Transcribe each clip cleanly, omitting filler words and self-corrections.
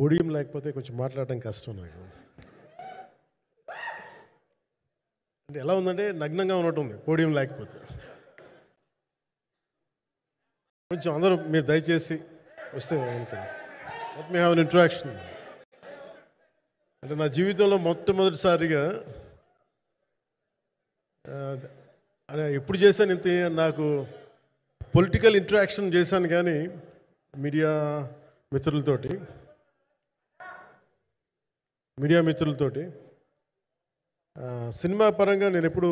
Podium లేకపోతే కొంచెం మాట్లాడడం కష్టం నాకు. అంటే ఎలా ఉందంటే నగ్నంగా ఉన్నట్టుంది పోడియం లేకపోతే. కొంచెం అందరూ మీరు దయచేసి వస్తే let me have an interaction. అంటే నా జీవితంలో మొట్టమొదటిసారిగా ఎప్పుడు చేశాను ఇంత, నాకు పొలిటికల్ ఇంటరాక్షన్ చేశాను కానీ మీడియా మిత్రులతోటి సినిమా పరంగా నేను ఎప్పుడు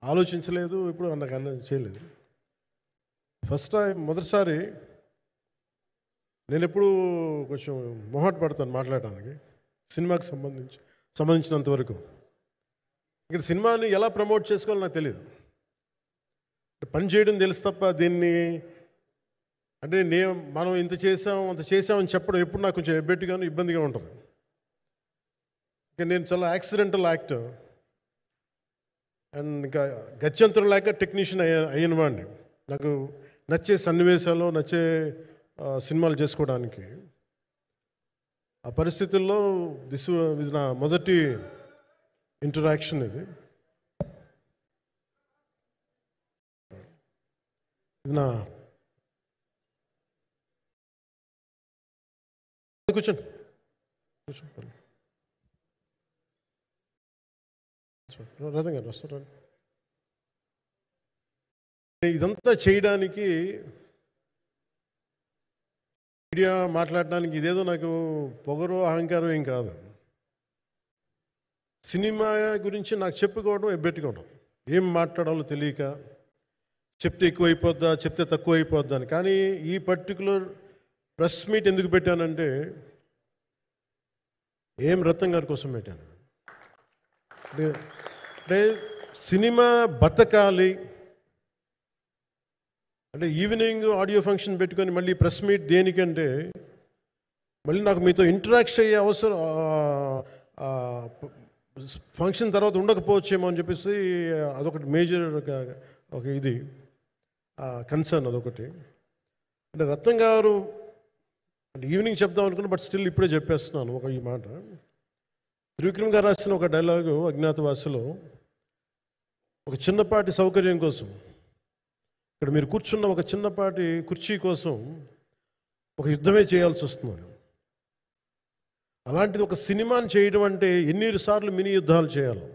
ఆలోచించలేదు, ఎప్పుడు నాకు చేయలేదు. ఫస్ట్ టైం మొదటిసారి నేను ఎప్పుడు కొంచెం మొహాట పడతాను మాట్లాడటానికి సినిమాకి సంబంధించినంత వరకు. ఇక్కడ సినిమాని ఎలా ప్రమోట్ చేసుకోవాలో నాకు తెలియదు. పని చేయడం తెలుసు తప్ప దీన్ని అంటే మనం ఇంత చేసామని చెప్పడం ఎప్పుడు నాకు కొంచెం ఎబ్బెట్టుగాను ఇబ్బందిగా ఉంటుంది. ఇంకా నేను చాలా యాక్సిడెంటల్ యాక్టర్ అండ్ ఇంకా గత్యంతరం లేక టెక్నీషియన్ అయిన వాడిని. నాకు నచ్చే సన్నివేశాలు, నచ్చే సినిమాలు చేసుకోవడానికి. ఆ పరిస్థితుల్లో ఇది నా మొదటి ఇంటరాక్షన్. ఇది నా కూర్చోండి. రథం గారు వస్తారా? ఇదంతా చేయడానికి, మీడియా మాట్లాడడానికి ఇదేదో నాకు పొగరు అహంకారం ఏం కాదు. సినిమా గురించి నాకు చెప్పుకోవడం ఎబ్బెట్టుగా ఉండదు. ఏం మాట్లాడాలో తెలియక చెప్తే ఎక్కువైపోద్దా, చెప్తే తక్కువ అయిపోద్దా అని. కానీ ఈ పర్టికులర్ ప్రెస్ మీట్ ఎందుకు పెట్టానంటే ఏం రత్నం గారి కోసం పెట్టాను. అంటే సినిమా బతకాలి అంటే ఈవినింగ్ ఆడియో ఫంక్షన్ పెట్టుకొని మళ్ళీ ప్రెస్ మీట్ దేనికంటే మళ్ళీ నాకు మీతో ఇంటరాక్ట్ అయ్యే అవసరం ఫంక్షన్ తర్వాత ఉండకపోవచ్చేమో అని చెప్పేసి అదొకటి మేజర్ ఒక ఇది కన్సర్న్. అదొకటి. అంటే రత్నం గారు అంటే ఈవినింగ్ చెప్దాం అనుకున్నా, బట్ స్టిల్ ఇప్పుడే చెప్పేస్తున్నాను ఈ మాట. త్రివిక్రమ్ గారు రాసిన ఒక డైలాగు అజ్ఞాతవాసిలో, ఒక చిన్నపాటి సౌకర్యం కోసం, ఇక్కడ మీరు కూర్చున్న ఒక చిన్నపాటి కుర్చీ కోసం ఒక యుద్ధమే చేయాల్సి వస్తున్నారు. అలాంటిది ఒక సినిమాని చేయడం అంటే ఎన్నిసార్లు మినీ యుద్ధాలు చేయాలి.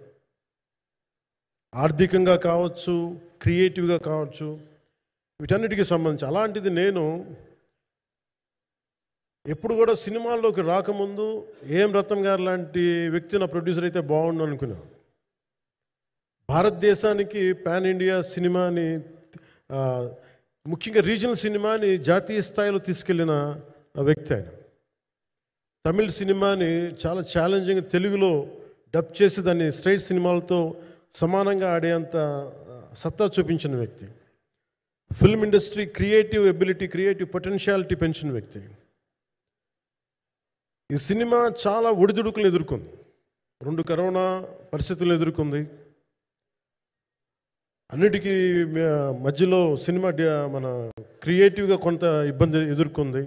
ఆర్థికంగా కావచ్చు, క్రియేటివ్గా కావచ్చు, వీటన్నిటికీ సంబంధించి. అలాంటిది నేను ఎప్పుడు కూడా సినిమాల్లోకి రాకముందు ఏం రత్నం గారు లాంటి వ్యక్తి నా ప్రొడ్యూసర్ అయితే బాగుండు అనుకున్నాను. భారతదేశానికి పాన్ ఇండియా సినిమాని, ముఖ్యంగా రీజనల్ సినిమాని జాతీయ స్థాయిలో తీసుకెళ్ళిన వ్యక్తి ఆయన. తమిళ సినిమాని చాలా ఛాలెంజింగ్ తెలుగులో డబ్ చేసి దాన్ని స్ట్రైట్ సినిమాలతో సమానంగా ఆడేంత సత్తా చూపించిన వ్యక్తి. Film industry creative ability, creative potentiality పెంచిన వ్యక్తి. ఈ సినిమా చాలా ఒడిదుడుకులు ఎదుర్కొంది. 2 కరోనా పరిస్థితులు ఎదుర్కొంది. అన్నిటికీ మధ్యలో సినిమా మన క్రియేటివ్గా కొంత ఇబ్బంది ఎదుర్కొంది.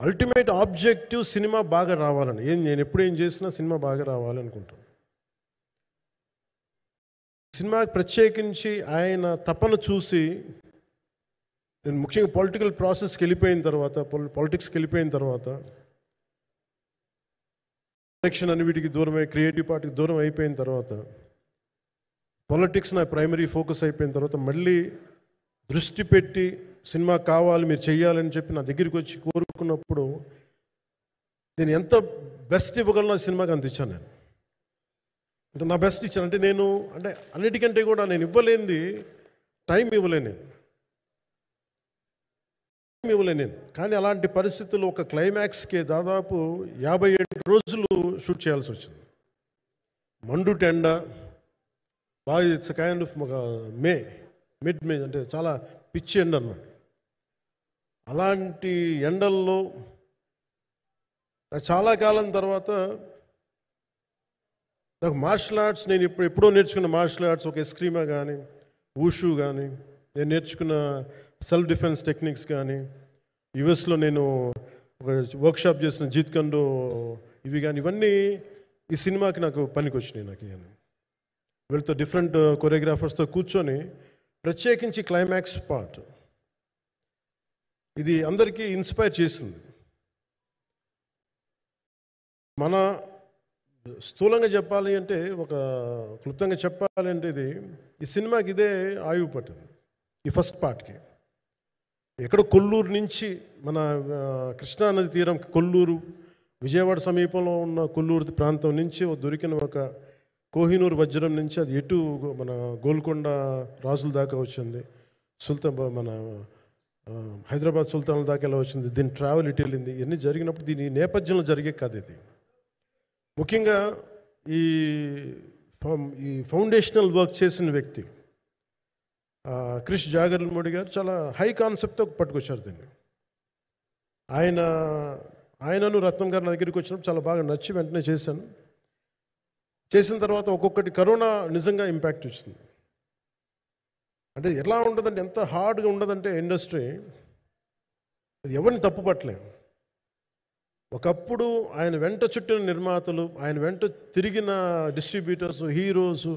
అల్టిమేట్ ఆబ్జెక్టివ్ సినిమా బాగా రావాలని, నేను ఎప్పుడేం చేసినా సినిమా బాగా రావాలి అనుకుంటాను. సినిమాకి ప్రత్యేకించి ఆయన తపన చూసి నేను ముఖ్యంగా పొలిటికల్ ప్రాసెస్కి వెళ్ళిపోయిన తర్వాత, పాలిటిక్స్కి వెళ్ళిపోయిన తర్వాత, ఎలక్షన్ అని వీటికి దూరమై క్రియేటివ్ పార్టీకి దూరం అయిపోయిన తర్వాత, పాలిటిక్స్ నా ప్రైమరీ ఫోకస్ అయిపోయిన తర్వాత మళ్ళీ దృష్టి పెట్టి సినిమా కావాలి, మీరు చెయ్యాలని చెప్పి నా దగ్గరికి వచ్చి కోరుకున్నప్పుడు నేను ఎంత బెస్ట్ ఇవ్వగలను సినిమాకి అంత ఇచ్చాను. నేను అంటే నా బెస్ట్ ఇచ్చాను. అంటే నేను అంటే అన్నిటికంటే కూడా నేను ఇవ్వలేనిది టైం ఇవ్వలేను నేను. కానీ అలాంటి పరిస్థితుల్లో ఒక క్లైమాక్స్కి దాదాపు 57 రోజులు షూట్ చేయాల్సి వచ్చింది. మండు టెండ బాగా, ఇట్స్ కైండ్ ఆఫ్ మిడ్ మే అంటే చాలా పిచ్చి ఎండ అన్నమాట. అలాంటి ఎండల్లో చాలా కాలం తర్వాత నాకు మార్షల్ ఆర్ట్స్, నేను ఎప్పుడో నేర్చుకున్న మార్షల్ ఆర్ట్స్, ఒక ఎస్క్రీమా కానీ, ఊషు కానీ, నేను నేర్చుకున్న సెల్ఫ్ డిఫెన్స్ టెక్నిక్స్ కానీ, యుఎస్లో నేను ఒక వర్క్షాప్ చేసిన జీత్ కండు ఇవి కానీ ఇవన్నీ ఈ సినిమాకి నాకు పనికి వచ్చినాయి. నాకు ఇవన్నీ వీళ్ళతో డిఫరెంట్ కొరియోగ్రాఫర్స్తో కూర్చొని ప్రత్యేకించి క్లైమాక్స్ పార్ట్ ఇది అందరికీ ఇన్స్పైర్ చేసింది. మన స్థూలంగా చెప్పాలి అంటే, ఒక క్లుప్తంగా చెప్పాలి అంటే, ఈ సినిమాకి ఇదే ఆయువు పట్టింది. ఈ ఫస్ట్ పార్ట్కి ఎక్కడ కొల్లూరు నుంచి మన కృష్ణానది తీరం కొల్లూరు, విజయవాడ సమీపంలో ఉన్న కొల్లూరు ప్రాంతం నుంచి దొరికిన ఒక కోహినూరు వజ్రం నుంచి అది ఎటు మన గోల్కొండ రాజుల దాకా వచ్చింది, మన హైదరాబాద్ సుల్తాన్ల దాకా ఎలా వచ్చింది, దీని ట్రావెల్ ఇటు వెళ్ళింది. ఇవన్నీ జరిగినప్పుడు దీని నేపథ్యంలో జరిగే కథ ఇది. ముఖ్యంగా ఈ ఫౌండేషనల్ వర్క్ చేసిన వ్యక్తి క్రిష్ జాగర్లమూడి గారు చాలా హై కాన్సెప్ట్తో పట్టుకొచ్చారు దీన్ని. ఆయనను రత్నం గారు నా దగ్గరికి వచ్చినప్పుడు చాలా బాగా నచ్చి వెంటనే చేశాను. చేసిన తర్వాత ఒక్కొక్కటి కరోనా నిజంగా ఇంపాక్ట్ వచ్చింది. అంటే ఎలా ఉండదంటే, ఎంత హార్డ్గా ఉండదంటే ఇండస్ట్రీ, అది ఎవరిని తప్పు పట్టలేము. ఒకప్పుడు ఆయన వెంట చుట్టిన నిర్మాతలు, ఆయన వెంట తిరిగిన డిస్ట్రిబ్యూటర్స్, హీరోస్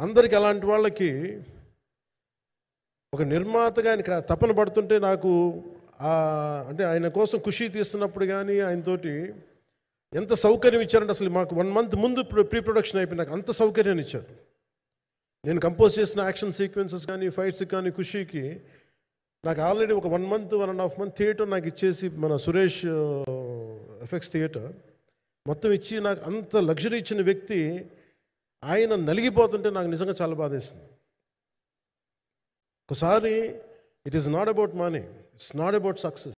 అందరికి అలాంటి వాళ్ళకి ఒక నిర్మాతగా ఆయన తపన పడుతుంటే నాకు అంటే ఆయన కోసం ఖుషి తీస్తున్నప్పుడు కానీ ఆయనతోటి ఎంత సౌకర్యం ఇచ్చారంటే, అసలు మాకు 1 month ముందు ప్రీ ప్రొడక్షన్ అయిపోయి నాకు అంత సౌకర్యాన్ని ఇచ్చారు. నేను కంపోజ్ చేసిన యాక్షన్ సీక్వెన్సెస్ కానీ ఫైట్స్ కానీ ఖుషీకి నాకు ఆల్రెడీ ఒక 1 month 1.5 month థియేటర్ నాకు ఇచ్చేసి, మన సురేష్ ఎఫెక్ట్స్ థియేటర్ మొత్తం ఇచ్చి నాకు అంత లగ్జరీ ఇచ్చిన వ్యక్తి ఆయన నలిగిపోతుంటే నాకు నిజంగా చాలా బాధేస్తుంది. ఒకసారి it is not about money, it's not about success.